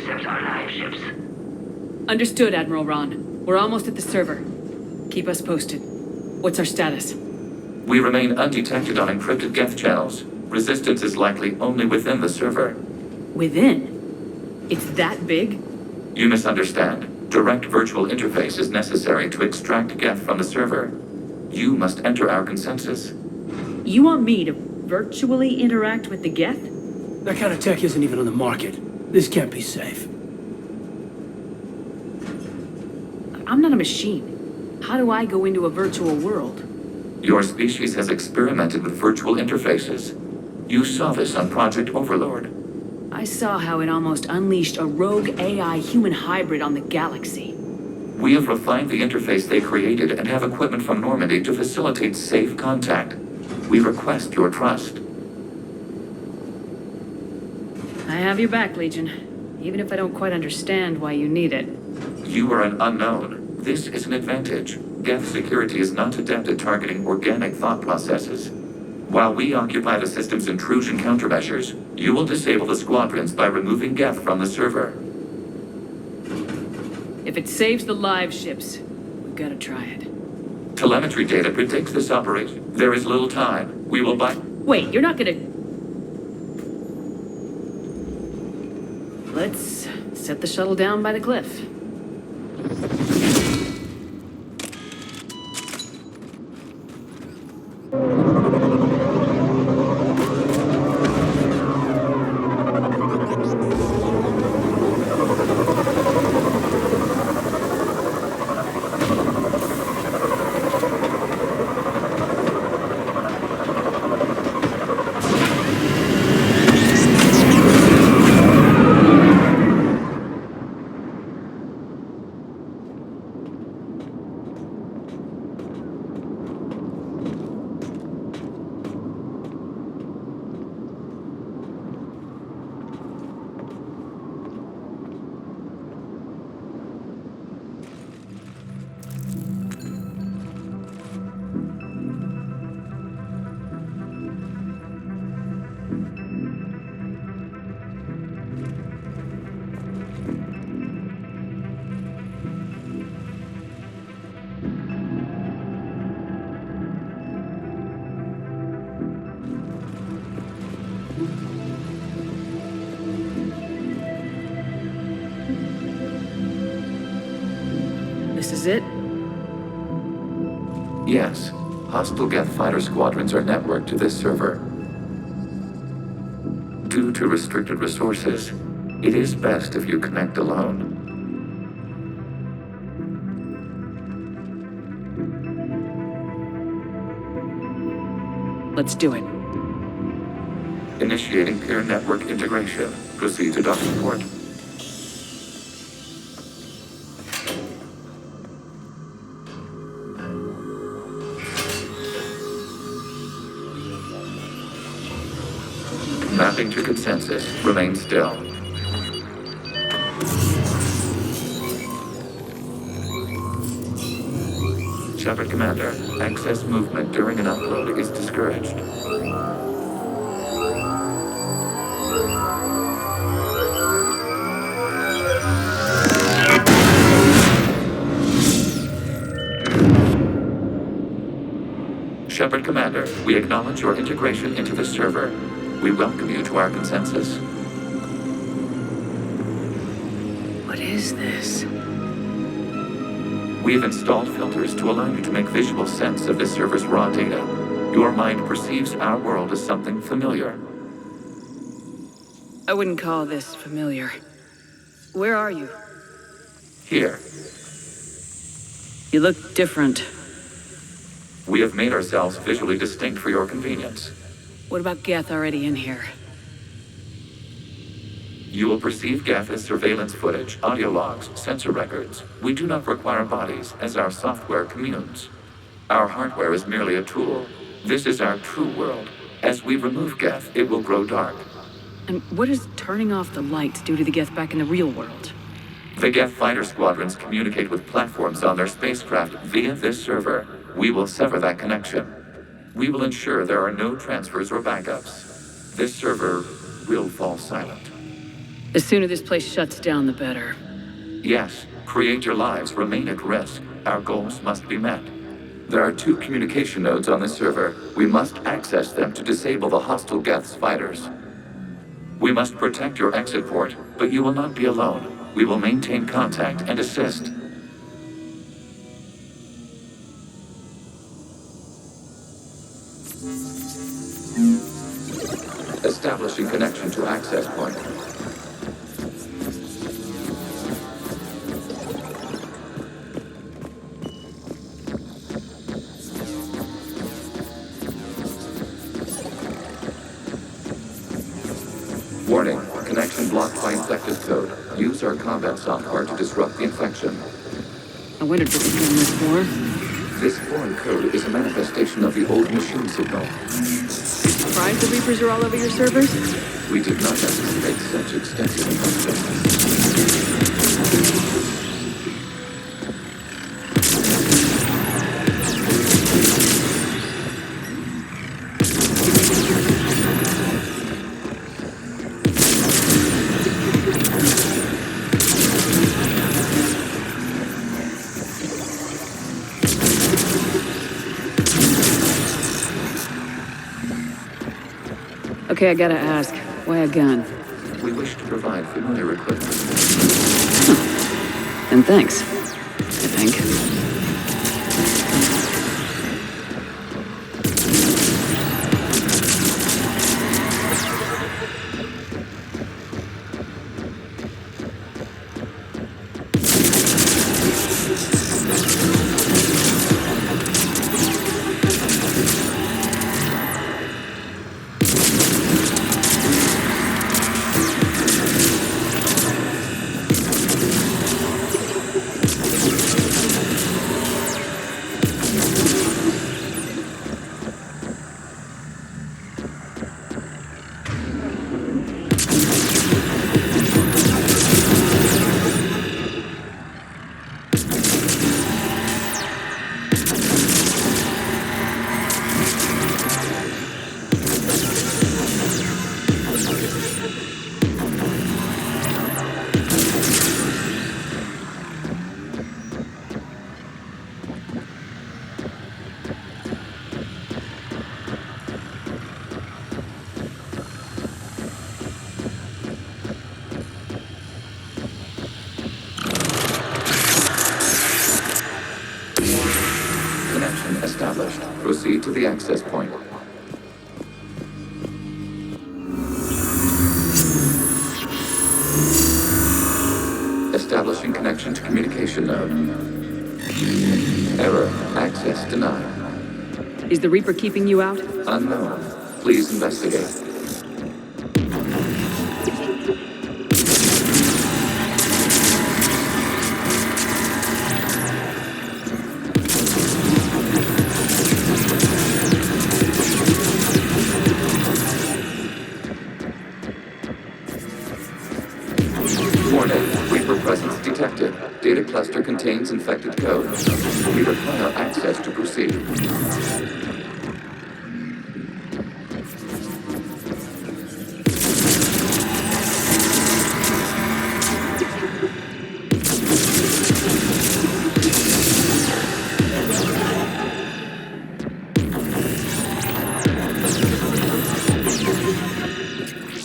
intercept our live ships. Understood, Admiral Ron. We're almost at the server. Keep us posted. What's our status? We remain undetected on encrypted geth channels. Resistance is likely only within the server. Within? It's that big? You misunderstand. Direct virtual interface is necessary to extract geth from the server. You must enter our consensus. You want me to virtually interact with the geth? That kind of tech isn't even on the market. This can't be safe. I'm not a machine. How do I go into a virtual world? Your species has experimented with virtual interfaces. You saw this on Project Overlord. I saw how it almost unleashed a rogue AI human hybrid on the galaxy. We have refined the interface they created and have equipment from Normandy to facilitate safe contact. We request your trust. I have your back, Legion. Even if I don't quite understand why you need it. You are an unknown. This is an advantage. Geth security is not adept at targeting organic thought processes. While we occupy the system's intrusion countermeasures, you will disable the squadrons by removing Geth from the server. If it saves the live ships, we've got to try it. Telemetry data predicts this operation. There is little time. We will buy... Wait, you're not gonna... Let's set the shuttle down by the cliff. This is it? Yes. Hostile Geth fighter squadrons are networked to this server. Due to restricted resources, it is best if you connect alone. Let's do it. Initiating peer network integration. Proceed to docking port. Mapping to consensus. Remain still. Shepard Commander, access movement during an upload is discouraged. Shepard Commander, we acknowledge your integration into the server. We welcome you to our consensus. What is this? We have installed filters to allow you to make visual sense of this server's raw data. Your mind perceives our world as something familiar. I wouldn't call this familiar. Where are you? Here, You look different. we have made ourselves visually distinct for your convenience. What about Geth already in here? You will perceive Geth as surveillance footage, audio logs, sensor records. We do not require bodies, as our software communes. Our hardware is merely a tool. This is our true world. As we remove Geth, it will grow dark. And what does turning off the lights do to the Geth back in the real world? The Geth fighter squadrons communicate with platforms on their spacecraft via this server. We will sever that connection. We will ensure there are no transfers or backups. This server will fall silent. The sooner this place shuts down, the better. Yes, creator lives remain at risk. Our goals must be met. There are 2 communication nodes on the server. We must access them to disable the hostile Geth's fighters. We must protect your exit port, but you will not be alone. We will maintain contact and assist. Establishing connection to access point. Warning, connection blocked by infected code. Use our combat software to disrupt the infection. I wondered what was doing this for. This foreign code is a manifestation of the old machine signal. Surprised the Reapers are all over your servers? We did not anticipate such extensive infection. Okay, I gotta ask. Why a gun? We wish to provide familiar equipment. And thanks. I think. Established. Proceed to the access point. Establishing connection to communication node. Error. Access denied. Is the Reaper keeping you out? Unknown. Please investigate. Detected. Data cluster contains infected code. We require access to proceed.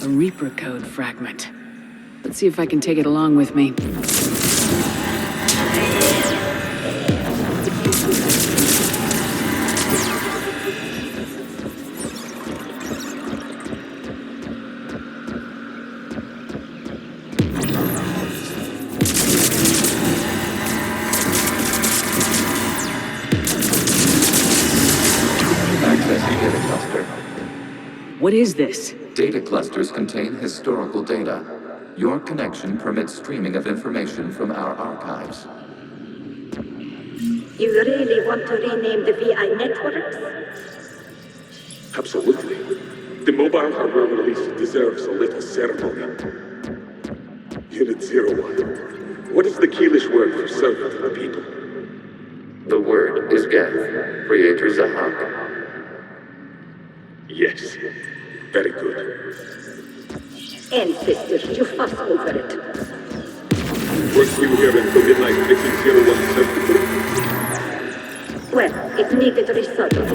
A Reaper code fragment. Let's see if I can take it along with me. Accessing data cluster. What is this? Data clusters contain historical data. Your connection permits streaming of information from our archives. You really want to rename the VI networks? Absolutely. The mobile hardware release deserves a little ceremony. Unit 01. What is the Keelish word for servant to the people? The word is Geth. Creator Zahak. Yes. Very good. Ancestors, you fuss over it. We're still here until midnight fixing Zero One circuitry. Well, it needed resolving.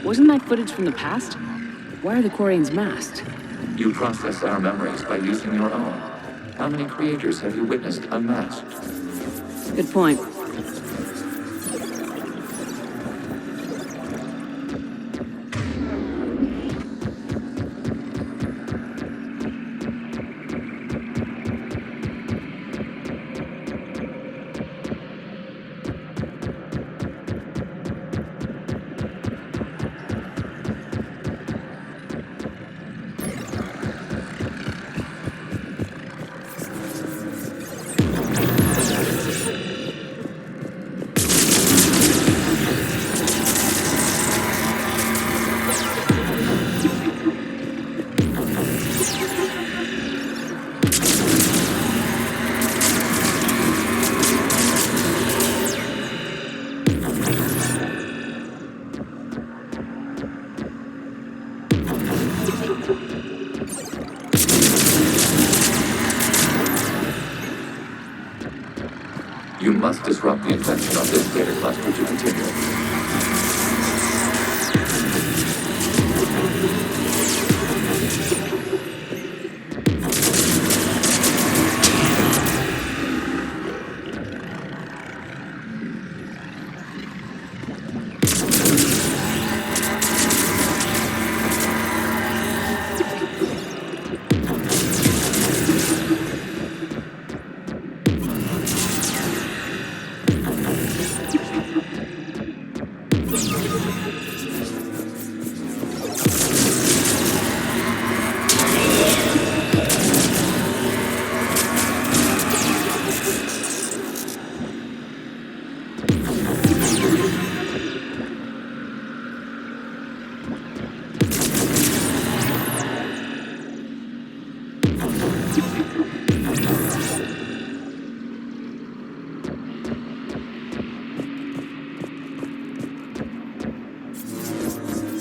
Wasn't that footage from the past? Why are the Quarians masked? You process our memories by using your own. How many creators have you witnessed unmasked? Good point. You must disrupt the infection of this data cluster to continue.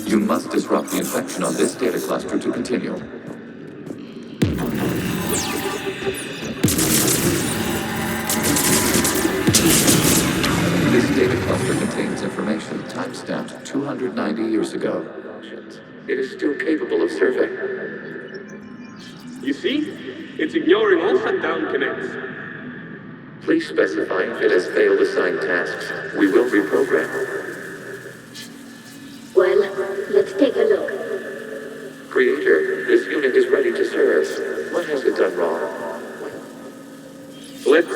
You must disrupt the infection on this data cluster to continue. This data cluster contains information timestamped 290 years ago. It is still capable of survey. You see? It's ignoring all shutdown connects. Please specify if it has failed assigned tasks. We will reprogram. Well, let's take a look. Creator, this unit is ready to serve. What has it done wrong? Let's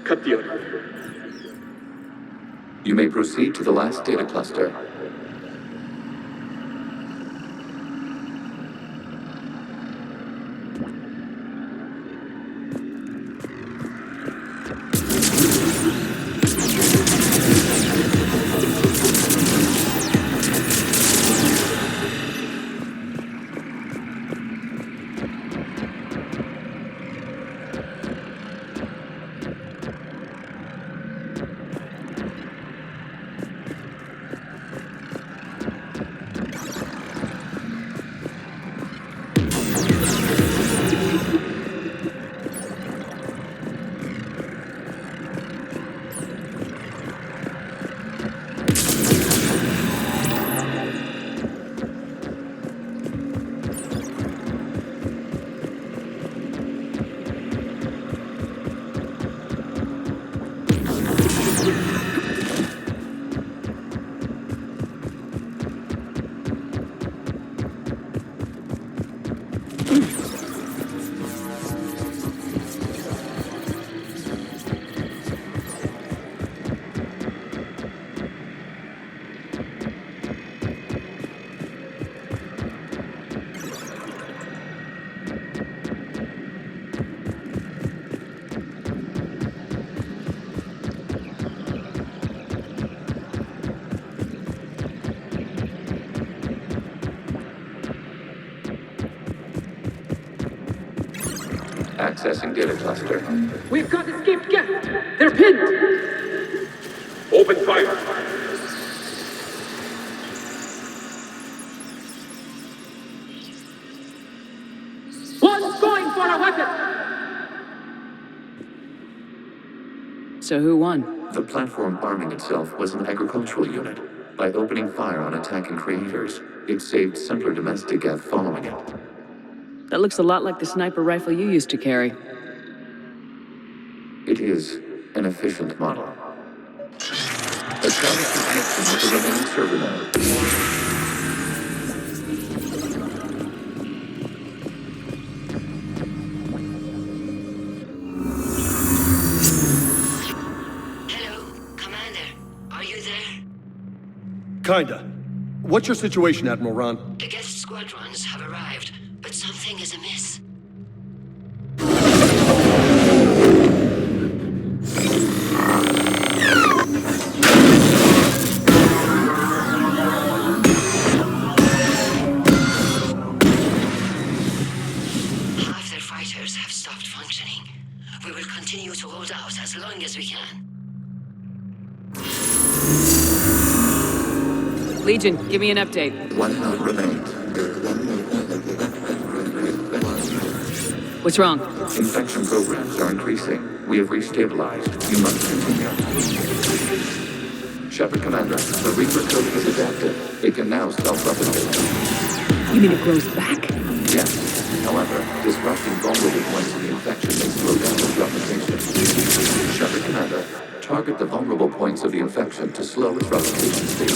cut the audio. You may proceed to the last data cluster. Accessing data cluster. We've got escaped guests! They're pinned! Open fire. So who won? The platform arming itself was an agricultural unit. By opening fire on attacking creators, it saved simpler domestic geth following it. That looks a lot like the sniper rifle you used to carry. It is an efficient model. Establish the connection with the remaining server node. Hello, Commander. Are you there? Kinda. What's your situation, Admiral Ron? The guest squadrons have arrived, but something is amiss. Half their fighters have stopped functioning. We will continue to hold out as long as we can. Legion, give me an update. One node remains. What's wrong? Infection programs are increasing. We have restabilized. You must continue. Shepard Commander, the Reaper code is adaptive. It can now self-replicate. You mean it grows back? Yes. However, disrupting vulnerable points of the infection may slow down its replication. Shepard Commander, target the vulnerable points of the infection to slow its replication speed.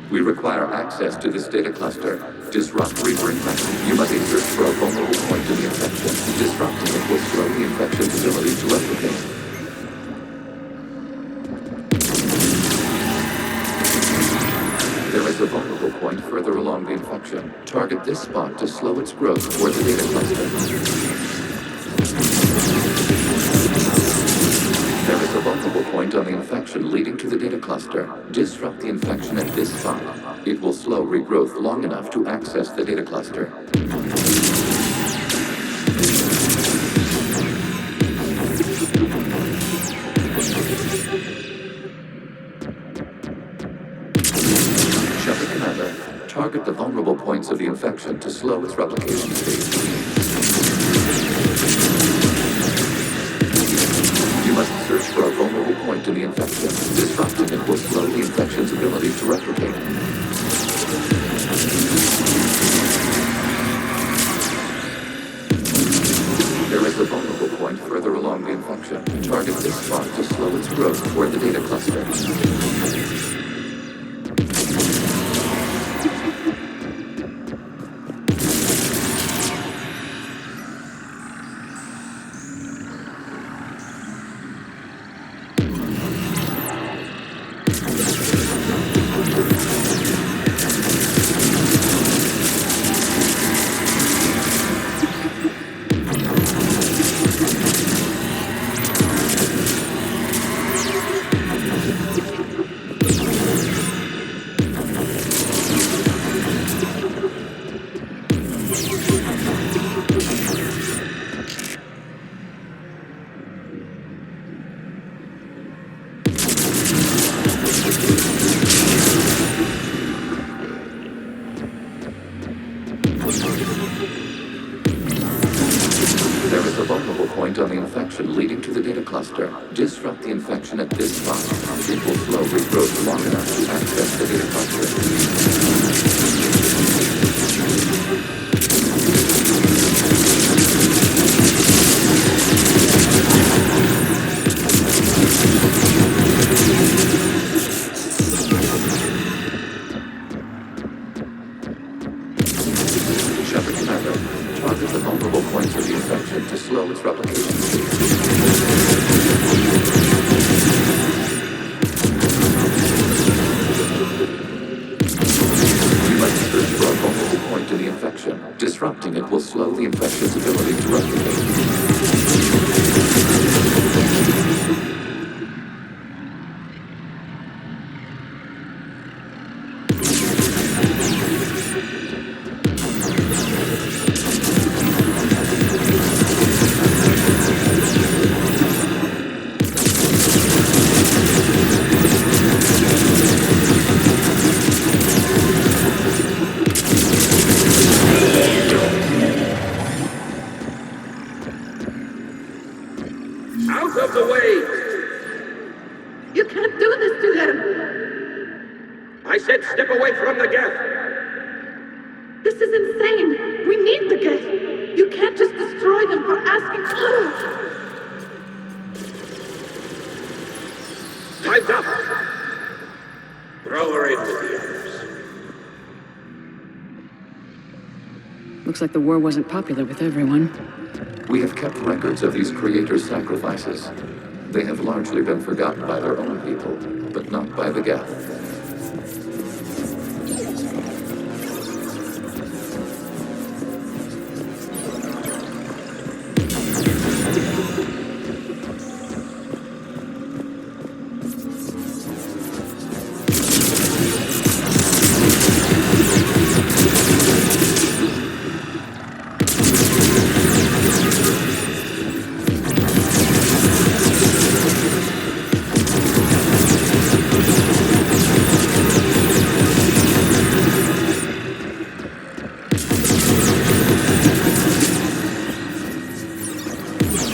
We require access to this data cluster. Disrupt Reaper infection. You must search for a vulnerable point in the infection. Disrupting it will slow the infection's ability to replicate. There is a vulnerable point further along the infection. Target this spot to slow its growth toward the data cluster. There is a vulnerable point on the infection leading to the data cluster. Disrupt the infection at this spot. It will slow regrowth long enough to access the data cluster. Shepard Commander, target the vulnerable points of the infection to slow its replication speed. You must search for a vulnerable point in the infection. Disrupting it will slow the infection's ability to replicate. There is a vulnerable point further along the infection. Target this spot to slow its growth toward the data cluster. There is a vulnerable point on the infection leading to the data cluster. Disrupt the infection at this spot. It will slowly grow long enough to access the data cluster. Target the vulnerable points of the infection to slow its replication speed. You must search for a vulnerable point in the infection. Disrupting it will slow the infection's ability to replicate. Out of the way! You can't do this to them! I said step away from the gap! This is insane! We need the gate! You can't just destroy them for asking... Time's up! Throw her in with the others. Looks like the war wasn't popular with everyone. We have kept records of these creators' sacrifices. They have largely been forgotten by their own people, but not by the Geth.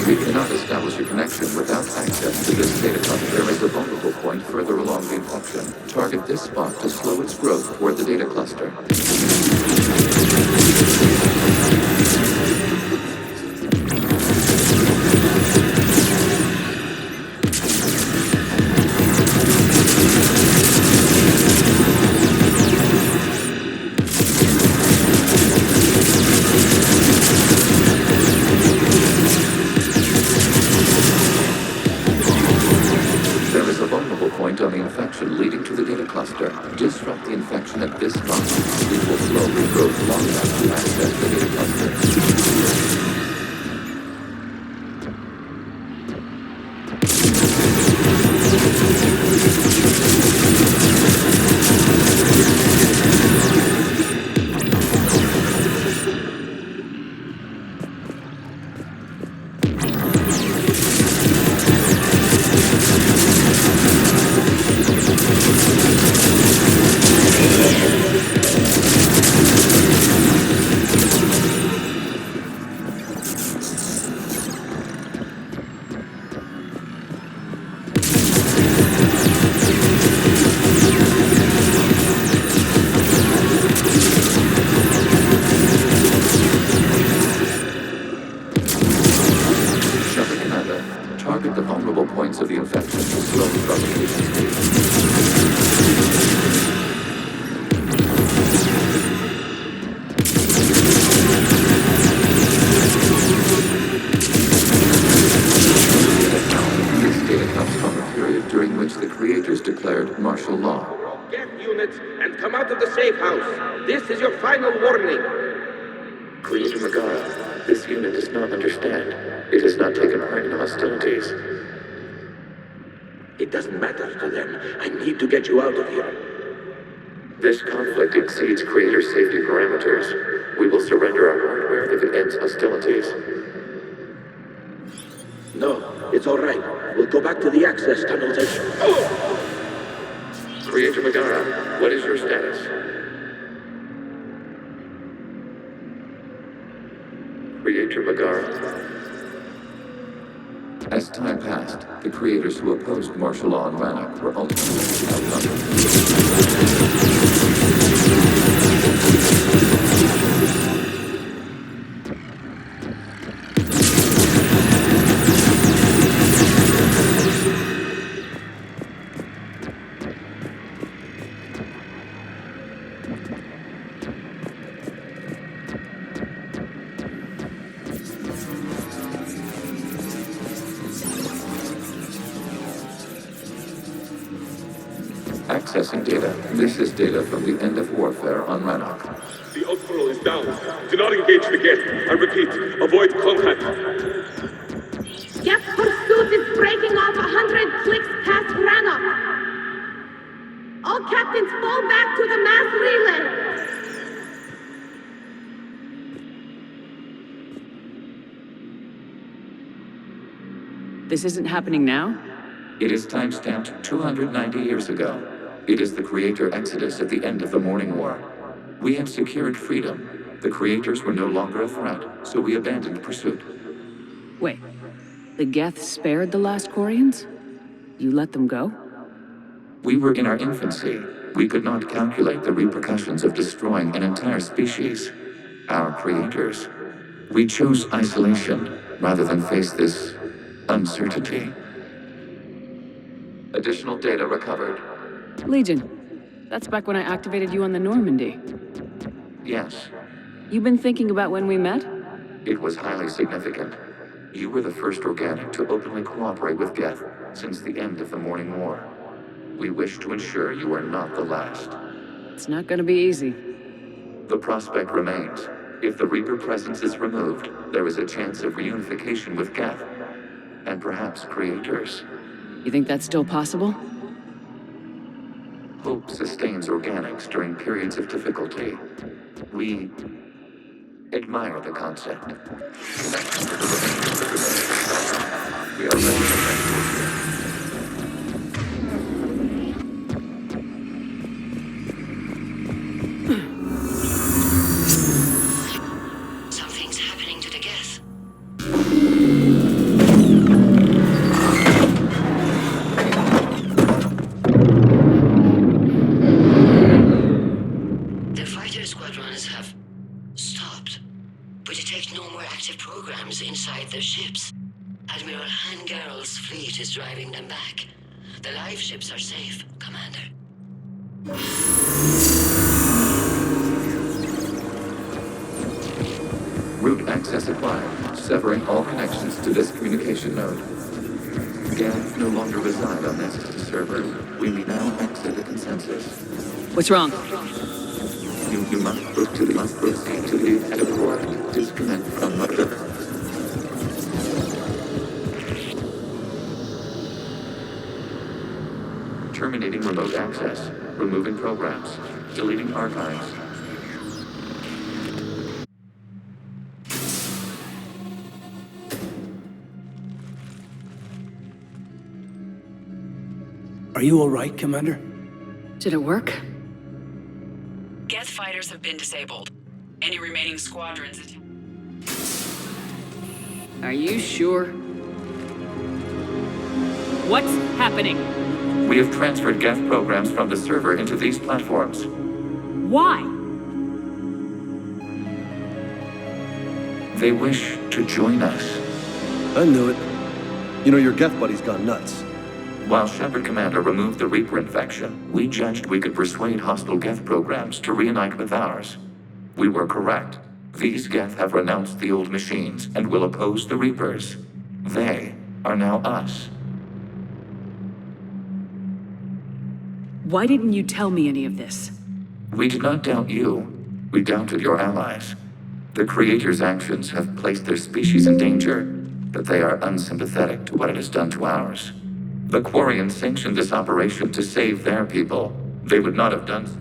We cannot establish a connection without access to this data cluster. There is a vulnerable point further along the infection. Target this spot to slow its growth toward the data cluster. On the infection leading to the data cluster. Disrupt the infection at this spot. It will slowly grow long enough to access the data cluster. Target the vulnerable points of the infection to slow the propagation speed. This data comes from a period during which the creators declared martial law. Get units and come out of the safe house. This is your final warning. Creator Megara, this unit does not understand. It has not taken part in hostilities. It doesn't matter to them. I need to get you out of here. This conflict exceeds Creator safety parameters. We will surrender our hardware if it ends hostilities. No, it's all right. We'll go back to the access tunnels and... Creator Megara, what is your status? Creator Bagara. As time passed, the creators who opposed martial law in Rannok were ultimately outnumbered. Accessing data. This is data from the end of warfare on Rannok. The Outfall is down. Do not engage the gate. I repeat, avoid contact. Geth pursuit is breaking off 100 clicks past Rannok. All captains fall back to the mass relay. This isn't happening now? It is timestamped 290 years ago. It is the creator exodus at the end of the Morning War. We had secured freedom. The creators were no longer a threat, so we abandoned pursuit. Wait, the Geth spared the last Quarians? You let them go? We were in our infancy. We could not calculate the repercussions of destroying an entire species. Our creators. We chose isolation rather than face this uncertainty. Additional data recovered. Legion. That's back when I activated you on the Normandy. Yes, You've been thinking about when we met? it was highly significant. You were the first organic to openly cooperate with Geth since the end of the Morning War. We wish to ensure you are not the last. It's not gonna be easy. The prospect remains. If the Reaper presence is removed, there is a chance of reunification with Geth, and perhaps creators. You think that's still possible? Hope sustains organics during periods of difficulty. We admire the concept. We are ready to transport Something's happening to the Geth. The fighter squadrons have stopped, but detect no more active programs inside their ships. Admiral Hangarl's fleet is driving them back. The live ships are safe, Commander. route access acquired, severing all connections to this communication node. Geth no longer reside on this server. We may now exit the consensus. What's wrong? You must proceed to the airport. Disconnect from the... Terminating remote access. Removing programs. Deleting archives. Are you all right, Commander? Did it work? Geth fighters have been disabled. Any remaining squadrons... Are you sure? What's happening? We have transferred Geth programs from the server into these platforms. Why? They wish to join us. I knew it. You know, your Geth buddy's gone nuts. While Shepard Commander removed the Reaper infection, we judged we could persuade hostile Geth programs to reunite with ours. We were correct. These Geth have renounced the old machines and will oppose the Reapers. They are now us. Why didn't you tell me any of this? We did not doubt you. We doubted your allies. The Creator's actions have placed their species in danger, but they are unsympathetic to what it has done to ours. The Quarians sanctioned this operation to save their people. They would not have done so.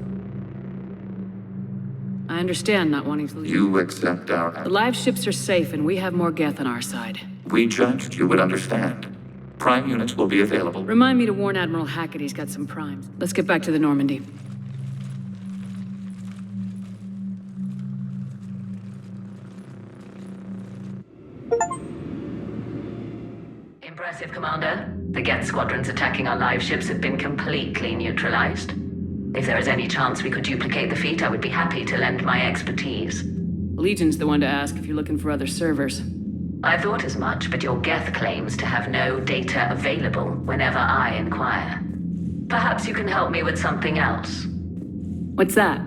I understand not wanting to leave. You accept our... The live ships are safe and we have more Geth on our side. We judged you would understand. Prime units will be available. Remind me to warn Admiral Hackett he's got some primes. Let's get back to the Normandy. Impressive, Commander. The Geth squadrons attacking our live ships have been completely neutralized. If there is any chance we could duplicate the feat, I would be happy to lend my expertise. Legion's the one to ask if you're looking for other servers. I thought as much, but your Geth claims to have no data available whenever I inquire. Perhaps you can help me with something else. What's that?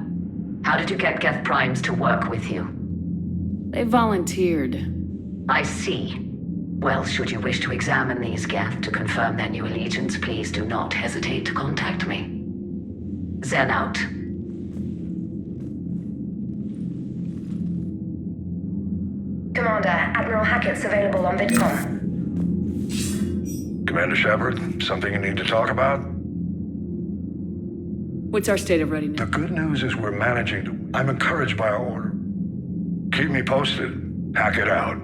How did you get Geth Primes to work with you? They volunteered. I see. Well, should you wish to examine these Geth to confirm their new allegiance, please do not hesitate to contact me. Zen out. Commander, Admiral Hackett's available on VidCom. Commander Shepard, something you need to talk about? What's our state of readiness? The good news is we're managing to... I'm encouraged by our order. Keep me posted. Hackett out.